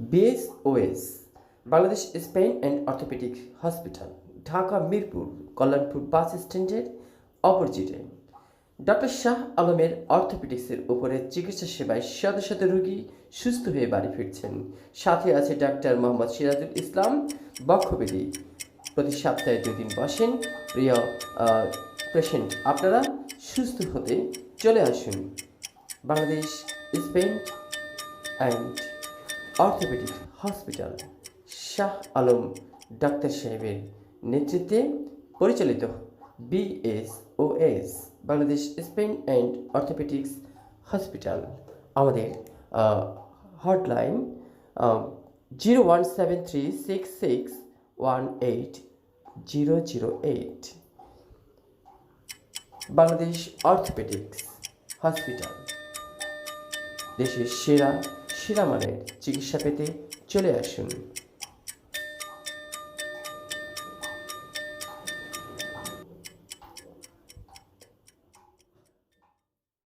BSOS Bangladesh spine and orthopaedic hospital, Dhaka Mirpur Kalyanpur bus স্ট্যান্ডের অপোজিটে। Doctor Shah আলমের অর্থোপেডিক্সের উপরে চিকিৎসা সেবায় শত শত রোগী সুস্থ হয়ে বাড়ি ফিরছেন। সাথে আছে ডাক্তার মোহাম্মদ সিরাজুল ইসলাম বক্ষব্যাধি। প্রতি সপ্তাহে 2 দিন বসেন। প্রিয় পেশেন্ট, আপনারা সুস্থ হতে চলে আসুন Bangladesh spine and orthopaedic hospital, Shah Alam doctor সাহেবের নেতৃত্বে পরিচালিত BSOS Bangladesh spine and orthopaedics hospital. আমাদের হটলাইন 01736618008। বাংলাদেশ অর্থোপেডিক্স হসপিটাল, দেশের সেরা মানের চিকিৎসা পেতে চলে আসুন।